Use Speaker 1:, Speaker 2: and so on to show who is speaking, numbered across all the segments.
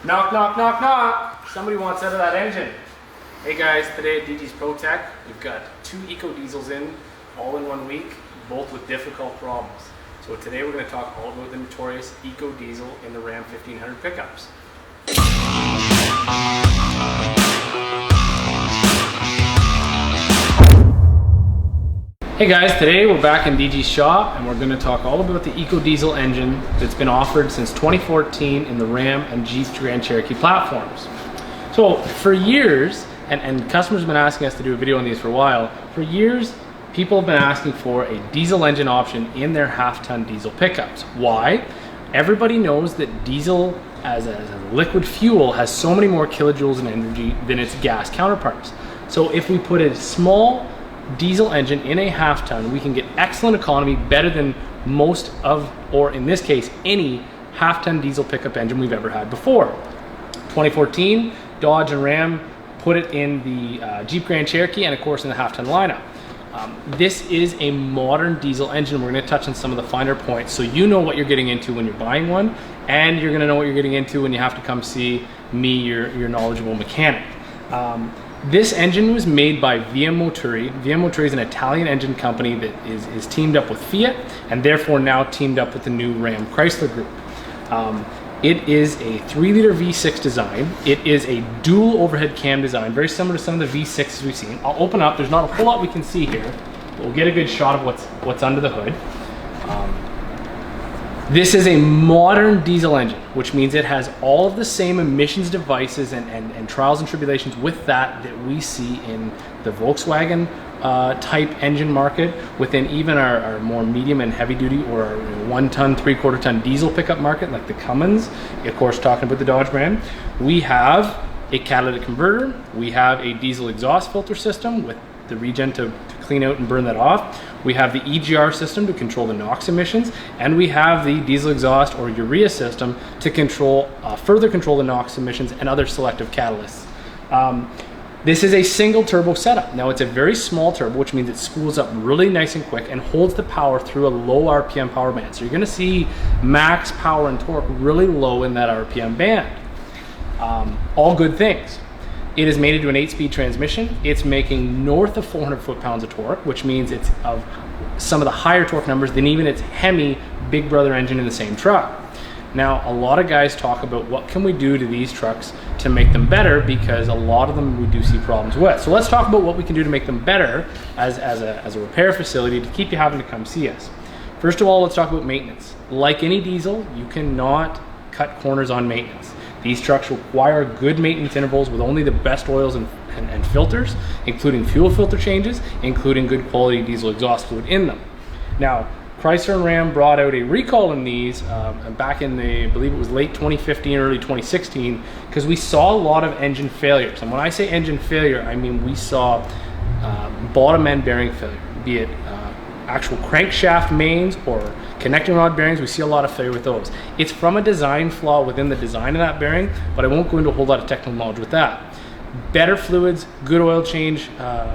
Speaker 1: Knock, knock, knock, knock. Somebody wants out of that engine. Hey guys, today at DG's Pro Tech, we've got 2 Eco Diesels in, all in 1 week, both with difficult problems. So today we're going to talk all about the notorious Eco Diesel in the Ram 1500 pickups. Hey guys, today we're back in DG's shop and we're going to talk all about the Eco Diesel engine that's been offered since 2014 in the Ram and Jeep Grand Cherokee platforms. So for years, and customers have been asking us to do a video on these for a while, for years people have been asking for a diesel engine option in their half-ton diesel pickups. Why? Everybody knows that diesel as a liquid fuel has so many more kilojoules in energy than its gas counterparts. So if we put a small diesel engine in a half-ton, we can get excellent economy, better than most of, or in this case, any half-ton diesel pickup engine we've ever had before. 2014, Dodge and Ram put it in the Jeep Grand Cherokee and of course in the half-ton lineup. This is a modern diesel engine. We're going to touch on some of the finer points so you know what you're getting into when you're buying one, and you're going to know what you're getting into when you have to come see me, your knowledgeable mechanic. This engine was made by VM Motori. VM Motori is an Italian engine company that is teamed up with Fiat and therefore now teamed up with the new Ram Chrysler Group. It is a 3-liter V6 design. It is a dual overhead cam design, very similar to some of the V6s we've seen. I'll open up, there's not a whole lot we can see here. We'll get a good shot of what's under the hood. This is a modern diesel engine, which means it has all of the same emissions devices and trials and tribulations with that we see in the Volkswagen type engine market, within even our more medium and heavy duty or our 1-ton, 3/4 ton diesel pickup market like the Cummins, of course talking about the Dodge brand. We have a catalytic converter, we have a diesel exhaust filter system with the regen to clean out and burn that off. We have the EGR system to control the NOx emissions, and we have the diesel exhaust or urea system to control, further control the NOx emissions and other selective catalysts. This is a single turbo setup. Now it's a very small turbo, which means it spools up really nice and quick and holds the power through a low RPM power band. So you're gonna see max power and torque really low in that RPM band. All good things. It is mated to an 8-speed transmission. It's making north of 400 foot-pounds of torque, which means it's of some of the higher torque numbers than even its Hemi big brother engine in the same truck. Now, a lot of guys talk about what can we do to these trucks to make them better, because a lot of them we do see problems with. So let's talk about what we can do to make them better as a repair facility to keep you having to come see us. First of all, let's talk about maintenance. Like any diesel, you cannot cut corners on maintenance. These trucks require good maintenance intervals with only the best oils and filters, including fuel filter changes, including good quality diesel exhaust fluid in them. Now, Chrysler and Ram brought out a recall in these back in I believe it was late 2015, early 2016, because we saw a lot of engine failures. And when I say engine failure, I mean we saw bottom end bearing failure, be it actual crankshaft mains or connecting rod bearings. We see a lot of failure with those. It's from a design flaw within the design of that bearing, but I won't go into a whole lot of technical knowledge with that. Better fluids, good oil change,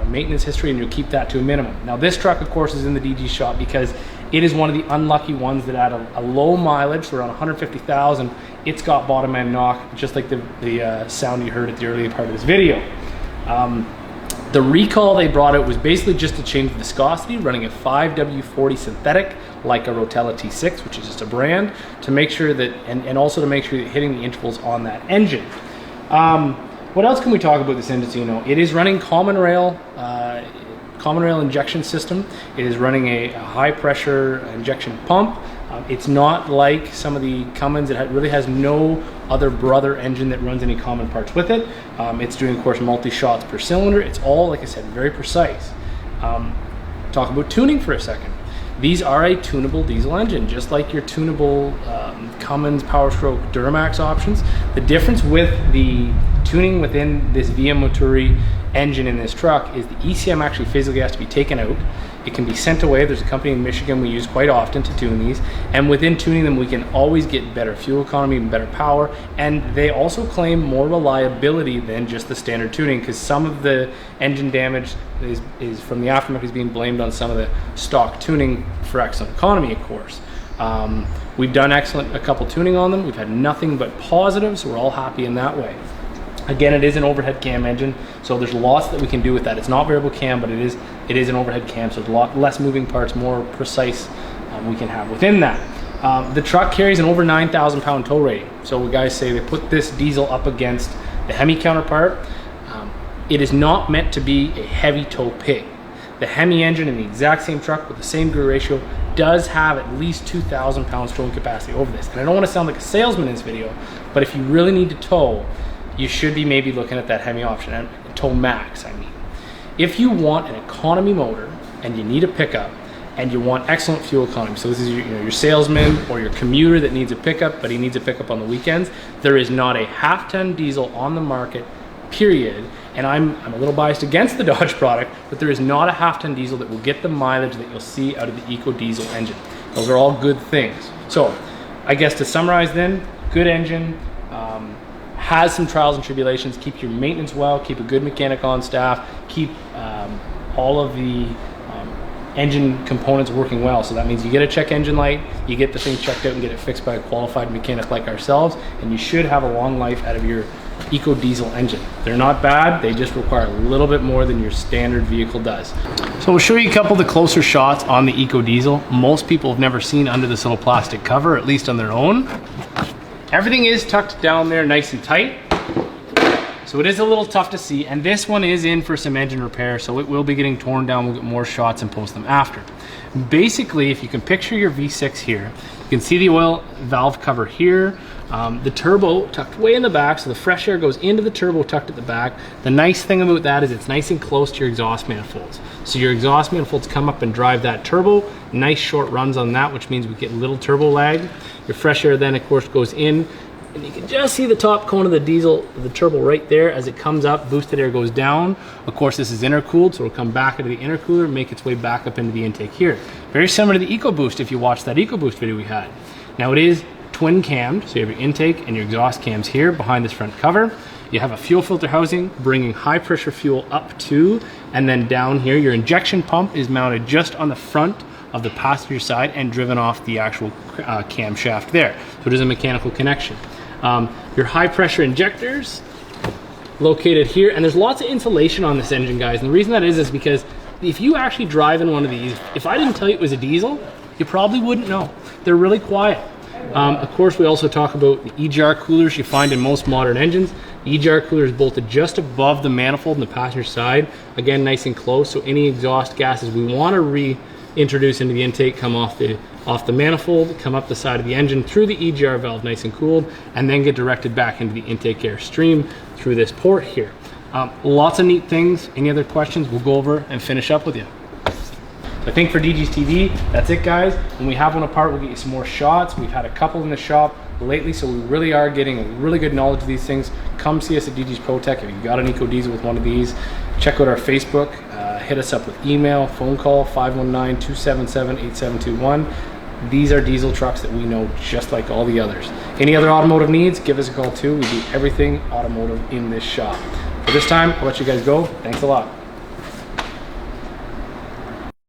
Speaker 1: maintenance history, and you'll keep that to a minimum. Now this truck, of course, is in the DG shop because it is one of the unlucky ones that at a low mileage, so around 150,000, it's got bottom end knock, just like the sound you heard at the earlier part of this video. The recall they brought out was basically just to change the viscosity, running a 5W40 synthetic like a Rotella T6, which is just a brand, to make sure that, and also to make sure that hitting the intervals on that engine. What else can we talk about this engine so you know? It is running common rail injection system. It is running a high pressure injection pump. It's not like some of the Cummins. It really has no other brother engine that runs any common parts with it. It's doing, of course, multi-shots per cylinder. It's all, like I said, very precise. Talk about tuning for a second. These are a tunable diesel engine, just like your tunable Cummins, Powerstroke, Duramax options. The difference with the tuning within this VM Motori engine in this truck is the ECM actually physically has to be taken out. It can be sent away. There's a company in Michigan we use quite often to tune these, and within tuning them we can always get better fuel economy and better power, and they also claim more reliability than just the standard tuning, because some of the engine damage is from the aftermarket is being blamed on some of the stock tuning for excellent economy, of course. We've done excellent, a couple tuning on them. We've had nothing but positives, so we're all happy in that way. Again, it is an overhead cam engine, so there's lots that we can do with that. It's not variable cam, but it is an overhead cam, so there's a lot less moving parts, more precise we can have within that. The truck carries an over 9,000 pound tow rating. So what guys say, they put this diesel up against the Hemi counterpart. It is not meant to be a heavy tow pig. The Hemi engine in the exact same truck with the same gear ratio does have at least 2,000 pounds towing capacity over this. And I don't want to sound like a salesman in this video, but if you really need to tow, you should be maybe looking at that Hemi option, and tow max, I mean. If you want an economy motor and you need a pickup and you want excellent fuel economy, so this is your salesman or your commuter that needs a pickup, but he needs a pickup on the weekends, there is not a half-ton diesel on the market, period. And I'm a little biased against the Dodge product, but there is not a half-ton diesel that will get the mileage that you'll see out of the EcoDiesel engine. Those are all good things. So I guess to summarize then, good engine, has some trials and tribulations. Keep your maintenance well, keep a good mechanic on staff, keep all of the engine components working well. So that means you get a check engine light, you get the thing checked out and get it fixed by a qualified mechanic like ourselves, and you should have a long life out of your EcoDiesel engine. They're not bad, they just require a little bit more than your standard vehicle does. So we'll show you a couple of the closer shots on the EcoDiesel. Most people have never seen under this little plastic cover, at least on their own. Everything is tucked down there nice and tight. So it is a little tough to see, and this one is in for some engine repair, so it will be getting torn down. We'll get more shots and post them after. Basically, if you can picture your V6 here, you can see the oil valve cover here, the turbo tucked way in the back, so the fresh air goes into the turbo tucked at the back. The nice thing about that is it's nice and close to your exhaust manifolds. So your exhaust manifolds come up and drive that turbo. Nice short runs on that, which means we get little turbo lag. Your fresh air then, of course, goes in, and you can just see the top cone of the diesel, the turbo right there. As it comes up, boosted air goes down. Of course, this is intercooled, so it'll come back into the intercooler and make its way back up into the intake here. Very similar to the EcoBoost if you watched that EcoBoost video we had. Now it is twin cammed, so you have your intake and your exhaust cams here behind this front cover. You have a fuel filter housing bringing high pressure fuel up to, and then down here, your injection pump is mounted just on the front of the passenger side and driven off the actual camshaft there. So it is a mechanical connection. Your high pressure injectors located here, and there's lots of insulation on this engine, guys. And the reason that is because if you actually drive in one of these, if I didn't tell you it was a diesel, you probably wouldn't know. They're really quiet. Of course, we also talk about the EGR coolers you find in most modern engines. The EGR cooler is bolted just above the manifold on the passenger side. Again, nice and close, so any exhaust gases we want to reintroduce into the intake come off the manifold, come up the side of the engine through the EGR valve nice and cooled, and then get directed back into the intake air stream through this port here. Lots of neat things. Any other questions, we'll go over and finish up with you. So I think for DG's TV, that's it, guys. When we have one apart, we'll get you some more shots. We've had a couple in the shop lately, so we really are getting a really good knowledge of these things. Come see us at DG's Pro Tech. If you've got an EcoDiesel with one of these, check out our Facebook. Hit us up with email, phone call, 519-277-8721. These are diesel trucks that we know just like all the others. Any other automotive needs, give us a call too. We do everything automotive in this shop. For this time, I'll let you guys go. Thanks a lot.